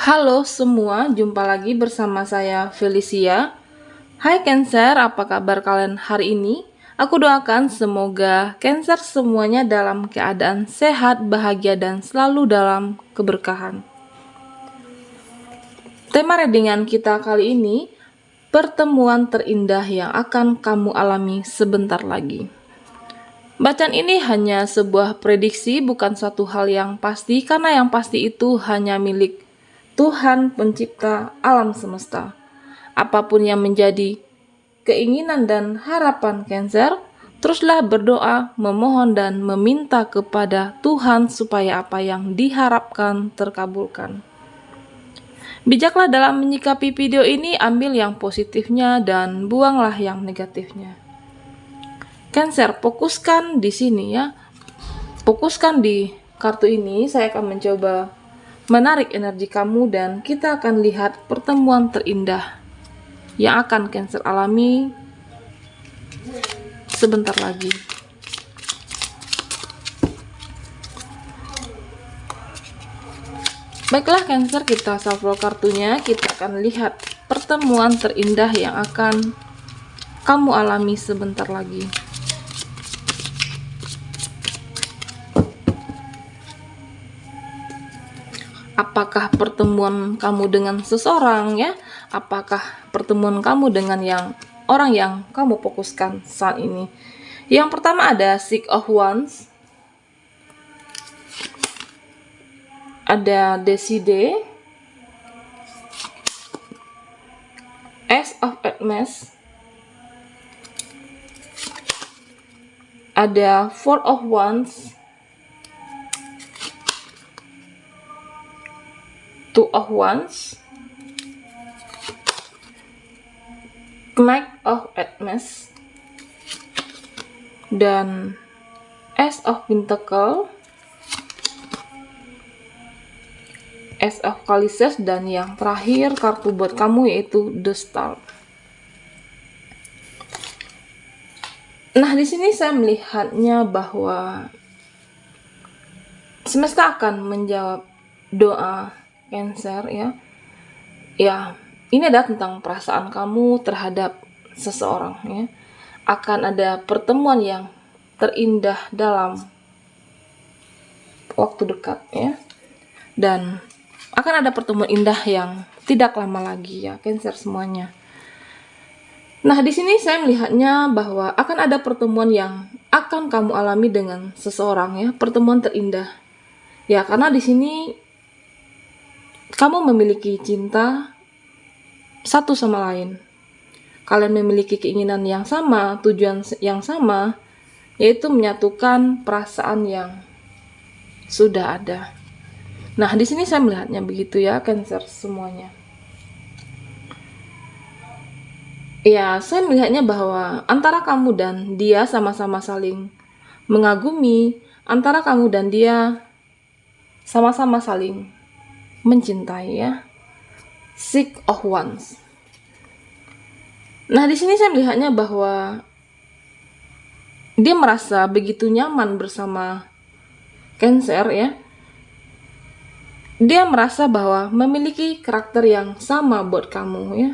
Halo semua, jumpa lagi bersama saya Felicia. Hai Cancer, apa kabar kalian hari ini? Aku doakan semoga Cancer semuanya dalam keadaan sehat, bahagia, dan selalu dalam keberkahan. Tema readingan kita kali ini, pertemuan terindah yang akan kamu alami sebentar lagi. Bacaan ini hanya sebuah prediksi, bukan suatu hal yang pasti, karena yang pasti itu hanya milik Tuhan pencipta alam semesta. Apapun yang menjadi keinginan dan harapan Cancer, teruslah berdoa, memohon dan meminta kepada Tuhan supaya apa yang diharapkan terkabulkan. Bijaklah dalam menyikapi video ini, ambil yang positifnya dan buanglah yang negatifnya. Cancer, fokuskan di sini ya. Fokuskan di kartu ini. Saya akan mencoba menarik energi kamu dan kita akan lihat pertemuan terindah yang akan Cancer alami sebentar lagi. Baiklah Cancer, kita shuffle kartunya. Kita akan lihat pertemuan terindah yang akan kamu alami sebentar lagi. Apakah pertemuan kamu dengan seseorang ya? Apakah pertemuan kamu dengan orang yang kamu fokuskan saat ini? Yang pertama ada Six of Wands, ada Decide, Ace of Hermes, ada Four of Wands, Two of Wands, Knight of Hermes, dan Ace of Pentacle, Ace of Chalices, dan yang terakhir kartu buat kamu yaitu The Star. Nah, di sini saya melihatnya bahwa semesta akan menjawab doa Cancer ya. Ya, ini adalah tentang perasaan kamu terhadap seseorang ya. Akan ada pertemuan yang terindah dalam waktu dekat ya. Dan akan ada pertemuan indah yang tidak lama lagi ya Cancer semuanya. Nah, di sini saya melihatnya bahwa akan ada pertemuan yang akan kamu alami dengan seseorang ya, pertemuan terindah. Ya, karena di sini kamu memiliki cinta satu sama lain. Kalian memiliki keinginan yang sama, tujuan yang sama, yaitu menyatukan perasaan yang sudah ada. Nah, di sini saya melihatnya begitu ya, Cancer semuanya. Ya, saya melihatnya bahwa antara kamu dan dia sama-sama saling mengagumi, antara kamu dan dia sama-sama saling mencintai ya. Six of Wands. Nah, di sini saya melihatnya bahwa dia merasa begitu nyaman bersama Cancer ya. Dia merasa bahwa memiliki karakter yang sama buat kamu ya.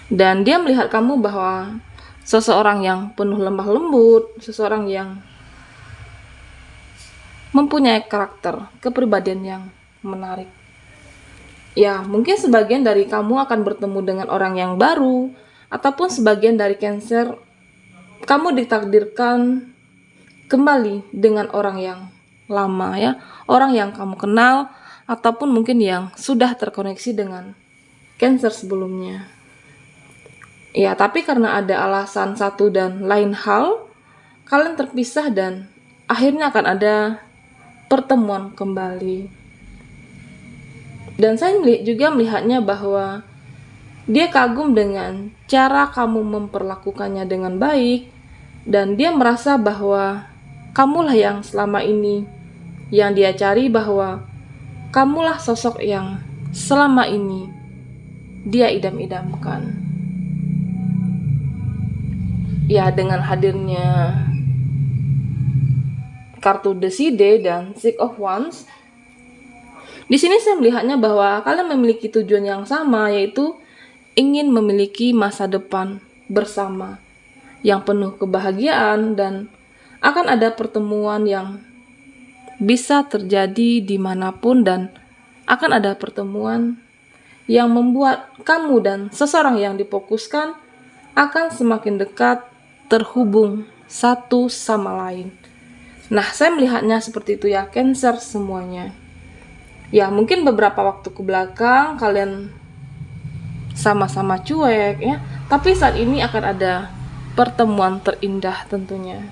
Dan dia melihat kamu bahwa seseorang yang penuh lemah lembut, seseorang yang mempunyai karakter, kepribadian yang menarik. Ya, mungkin sebagian dari kamu akan bertemu dengan orang yang baru, ataupun sebagian dari Cancer, kamu ditakdirkan kembali dengan orang yang lama ya, orang yang kamu kenal, ataupun mungkin yang sudah terkoneksi dengan Cancer sebelumnya. Ya, tapi karena ada alasan satu dan lain hal, kalian terpisah dan akhirnya akan ada pertemuan kembali. Dan saya juga melihatnya bahwa dia kagum dengan cara kamu memperlakukannya dengan baik, dan dia merasa bahwa kamulah yang selama ini yang dia cari, bahwa kamulah sosok yang selama ini dia idam-idamkan. Ya, dengan hadirnya kartu Decide dan Six of Wands, Di sini saya melihatnya bahwa kalian memiliki tujuan yang sama, yaitu ingin memiliki masa depan bersama yang penuh kebahagiaan, dan akan ada pertemuan yang bisa terjadi dimanapun, dan akan ada pertemuan yang membuat kamu dan seseorang yang difokuskan akan semakin dekat, terhubung satu sama lain. Nah, saya melihatnya seperti itu ya, Cancer semuanya. Ya, mungkin beberapa waktu ke belakang kalian sama-sama cuek ya, tapi saat ini akan ada pertemuan terindah tentunya.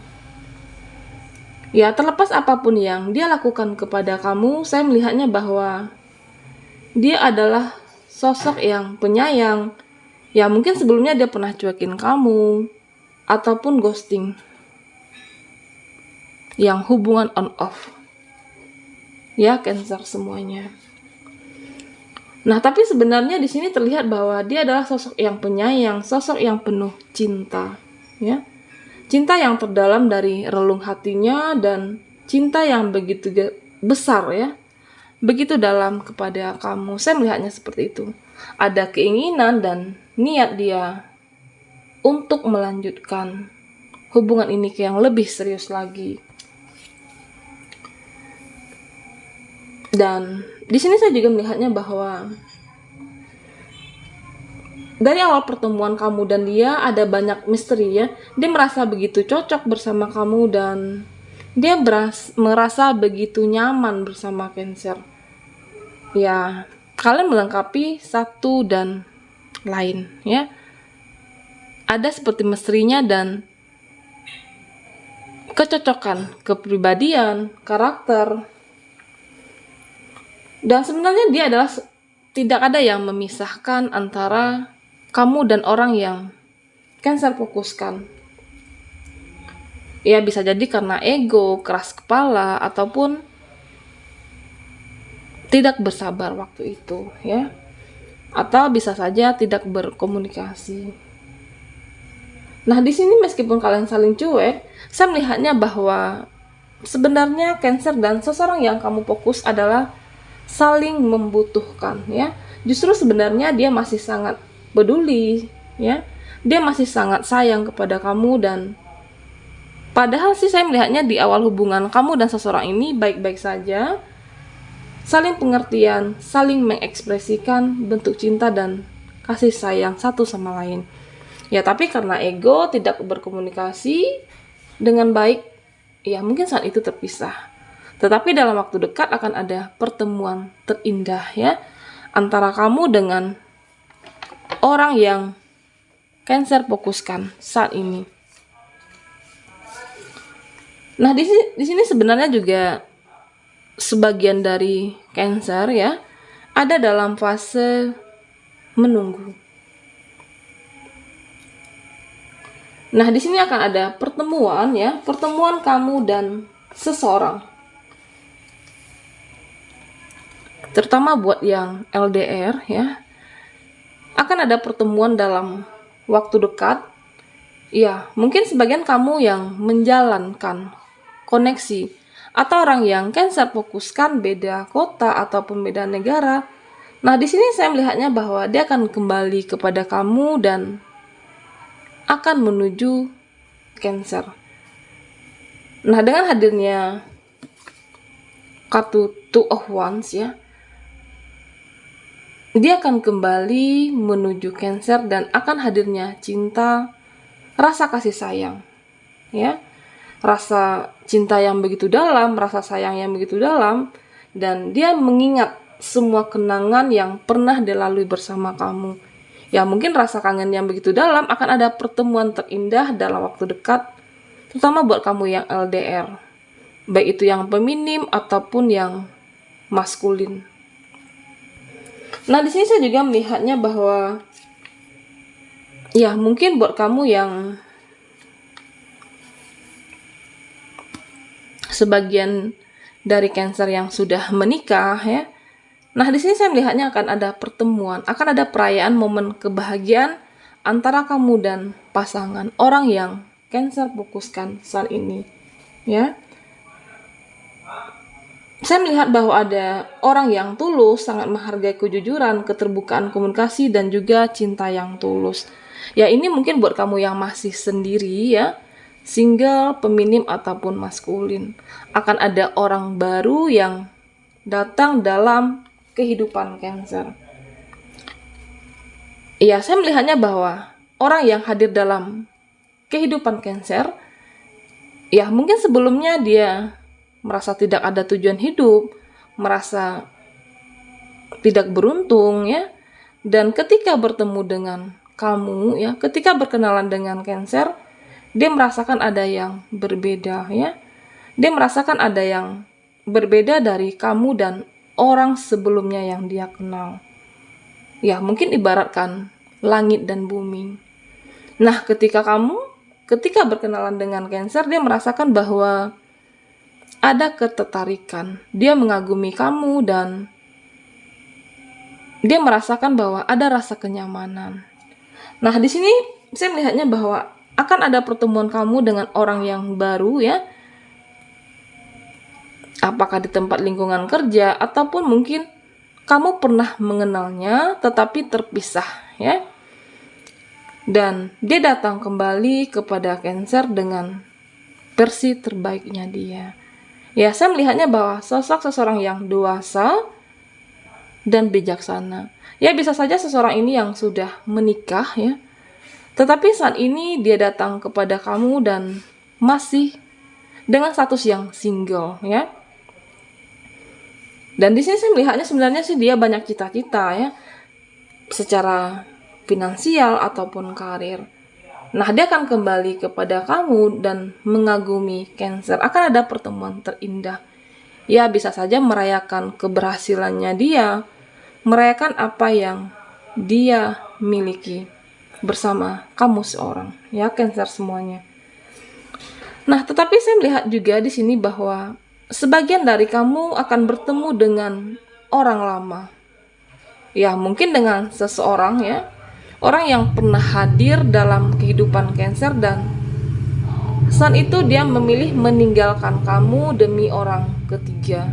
Ya, terlepas apapun yang dia lakukan kepada kamu, saya melihatnya bahwa dia adalah sosok yang penyayang. Ya, mungkin sebelumnya dia pernah cuekin kamu ataupun ghosting, yang hubungan on off. Ya, Cancer semuanya. Nah, tapi sebenarnya di sini terlihat bahwa dia adalah sosok yang penyayang, sosok yang penuh cinta, ya. Cinta yang terdalam dari relung hatinya, dan cinta yang begitu besar ya, begitu dalam kepada kamu. Saya melihatnya seperti itu. Ada keinginan dan niat dia untuk melanjutkan hubungan ini ke yang lebih serius lagi. Dan di sini saya juga melihatnya bahwa dari awal pertemuan kamu dan dia ada banyak misteri ya. Dia merasa begitu cocok bersama kamu, dan dia merasa begitu nyaman bersama Cancer. Ya, kalian melengkapi satu dan lain ya. Ada seperti misterinya dan kecocokan kepribadian, karakter. Dan sebenarnya dia adalah tidak ada yang memisahkan antara kamu dan orang yang Cancer fokuskan. Ya, bisa jadi karena ego, keras kepala, ataupun tidak bersabar waktu itu ya. Atau bisa saja tidak berkomunikasi. Nah, di sini meskipun kalian saling cuek, saya melihatnya bahwa sebenarnya Cancer dan seseorang yang kamu fokus adalah saling membutuhkan ya. Justru sebenarnya dia masih sangat peduli ya. Dia masih sangat sayang kepada kamu, dan padahal sih saya melihatnya di awal hubungan kamu dan seseorang ini baik-baik saja. Saling pengertian, saling mengekspresikan bentuk cinta dan kasih sayang satu sama lain. Ya, tapi karena ego tidak berkomunikasi dengan baik, ya mungkin saat itu terpisah. Tetapi dalam waktu dekat akan ada pertemuan terindah ya, antara kamu dengan orang yang Cancer fokuskan saat ini. Nah, di sini sebenarnya juga sebagian dari Cancer ya ada dalam fase menunggu. Nah, di sini akan ada pertemuan ya, pertemuan kamu dan seseorang. Terutama buat yang LDR ya, akan ada pertemuan dalam waktu dekat. Ya, mungkin sebagian kamu yang menjalankan koneksi, atau orang yang Cancer fokuskan beda kota ataupun beda negara. Nah, di sini saya melihatnya bahwa dia akan kembali kepada kamu dan akan menuju Cancer. Nah, dengan hadirnya kartu Two of Wands ya, dia akan kembali menuju Cancer dan akan hadirnya cinta, rasa kasih sayang ya, rasa cinta yang begitu dalam, rasa sayang yang begitu dalam, dan dia mengingat semua kenangan yang pernah dilalui bersama kamu. Ya, mungkin rasa kangen yang begitu dalam, akan ada pertemuan terindah dalam waktu dekat, terutama buat kamu yang LDR, baik itu yang feminim ataupun yang maskulin. Nah, di sini saya juga melihatnya bahwa ya mungkin buat kamu yang sebagian dari Cancer yang sudah menikah ya. Nah, di sini saya melihatnya akan ada pertemuan, akan ada perayaan momen kebahagiaan antara kamu dan pasangan orang yang Cancer fokuskan saat ini ya. Saya melihat bahwa ada orang yang tulus, sangat menghargai kejujuran, keterbukaan komunikasi, dan juga cinta yang tulus. Ya, ini mungkin buat kamu yang masih sendiri ya, single, feminim, ataupun maskulin. Akan ada orang baru yang datang dalam kehidupan Cancer. Ya, saya melihatnya bahwa orang yang hadir dalam kehidupan Cancer, ya mungkin sebelumnya dia merasa tidak ada tujuan hidup, merasa tidak beruntung ya. Dan ketika bertemu dengan kamu ya, ketika berkenalan dengan Cancer, dia merasakan ada yang berbeda ya. Dia merasakan ada yang berbeda dari kamu dan orang sebelumnya yang dia kenal. Ya, mungkin ibaratkan langit dan bumi. Nah, ketika berkenalan dengan Cancer, dia merasakan bahwa ada ketertarikan. Dia mengagumi kamu dan dia merasakan bahwa ada rasa kenyamanan. Nah, di sini saya melihatnya bahwa akan ada pertemuan kamu dengan orang yang baru ya. Apakah di tempat lingkungan kerja ataupun mungkin kamu pernah mengenalnya tetapi terpisah ya. Dan dia datang kembali kepada Cancer dengan versi terbaiknya dia. Ya, saya melihatnya bahwa sosok seseorang yang dewasa dan bijaksana. Ya, bisa saja seseorang ini yang sudah menikah ya. Tetapi saat ini dia datang kepada kamu dan masih dengan status yang single ya. Dan di sini saya melihatnya sebenarnya sih dia banyak cita-cita ya. Secara finansial ataupun karir. Nah, dia akan kembali kepada kamu dan mengagumi Cancer. Akan ada pertemuan terindah. Ya, bisa saja merayakan keberhasilannya dia, merayakan apa yang dia miliki bersama kamu seorang. Ya, Cancer semuanya. Nah, tetapi saya melihat juga di sini bahwa sebagian dari kamu akan bertemu dengan orang lama. Ya, mungkin dengan seseorang ya, orang yang pernah hadir dalam kehidupan Cancer dan saat itu dia memilih meninggalkan kamu demi orang ketiga.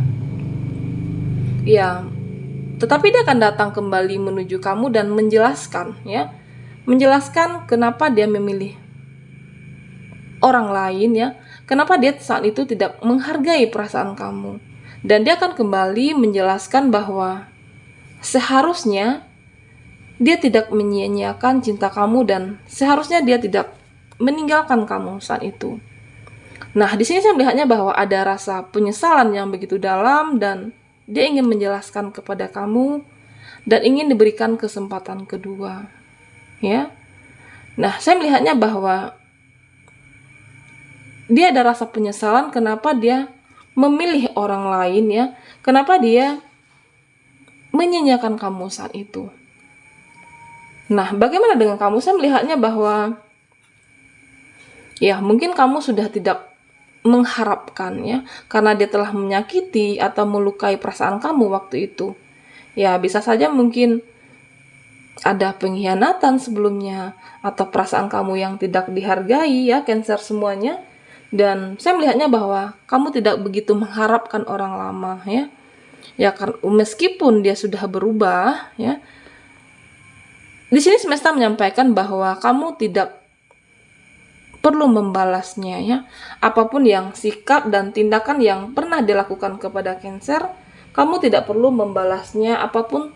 Ya, tetapi dia akan datang kembali menuju kamu dan menjelaskan ya, menjelaskan kenapa dia memilih orang lain ya, kenapa dia saat itu tidak menghargai perasaan kamu. Dan dia akan kembali menjelaskan bahwa seharusnya dia tidak menyia-nyiakan cinta kamu dan seharusnya dia tidak meninggalkan kamu saat itu. Nah, di sini saya melihatnya bahwa ada rasa penyesalan yang begitu dalam dan dia ingin menjelaskan kepada kamu dan ingin diberikan kesempatan kedua. Ya. Nah, saya melihatnya bahwa dia ada rasa penyesalan kenapa dia memilih orang lain ya. Kenapa dia menyia-nyiakan kamu saat itu. Nah, bagaimana dengan kamu? Saya melihatnya bahwa ya, mungkin kamu sudah tidak mengharapkan ya, karena dia telah menyakiti atau melukai perasaan kamu waktu itu. Ya, bisa saja mungkin ada pengkhianatan sebelumnya atau perasaan kamu yang tidak dihargai ya, Cancer semuanya. Dan saya melihatnya bahwa kamu tidak begitu mengharapkan orang lama ya. Ya, meskipun dia sudah berubah ya. Di sini semesta menyampaikan bahwa kamu tidak perlu membalasnya ya. Apapun yang sikap dan tindakan yang pernah dilakukan kepada Cancer, kamu tidak perlu membalasnya apapun.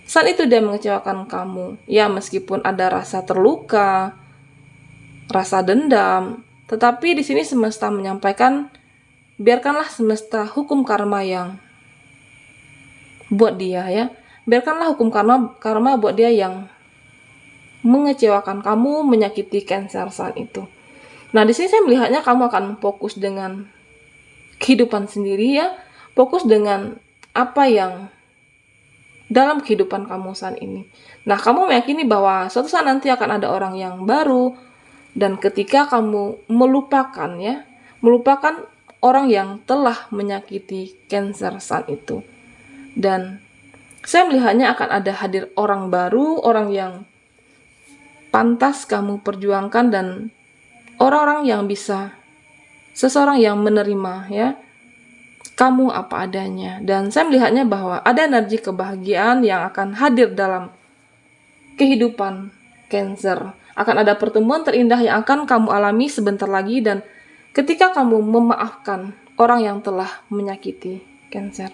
Saat itu dia mengecewakan kamu. Ya, meskipun ada rasa terluka, rasa dendam, tetapi di sini semesta menyampaikan biarkanlah semesta hukum karma yang buat dia ya. Biarkanlah hukum karma buat dia yang mengecewakan kamu, menyakiti Cancer saat itu. Nah, di sini saya melihatnya kamu akan fokus dengan kehidupan sendiri ya, fokus dengan apa yang dalam kehidupan kamu saat ini. Nah, kamu meyakini bahwa suatu saat nanti akan ada orang yang baru dan ketika kamu melupakan ya, melupakan orang yang telah menyakiti Cancer saat itu. Dan saya melihatnya akan ada hadir orang baru, orang yang pantas kamu perjuangkan dan orang-orang yang bisa, seseorang yang menerima ya, kamu apa adanya. Dan saya melihatnya bahwa ada energi kebahagiaan yang akan hadir dalam kehidupan Cancer. Akan ada pertemuan terindah yang akan kamu alami sebentar lagi, dan ketika kamu memaafkan orang yang telah menyakiti Cancer.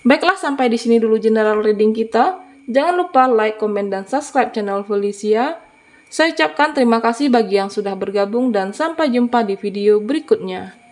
Baiklah, sampai di sini dulu general reading kita. Jangan lupa like, komen, dan subscribe channel Felicia. Saya ucapkan terima kasih bagi yang sudah bergabung, dan sampai jumpa di video berikutnya.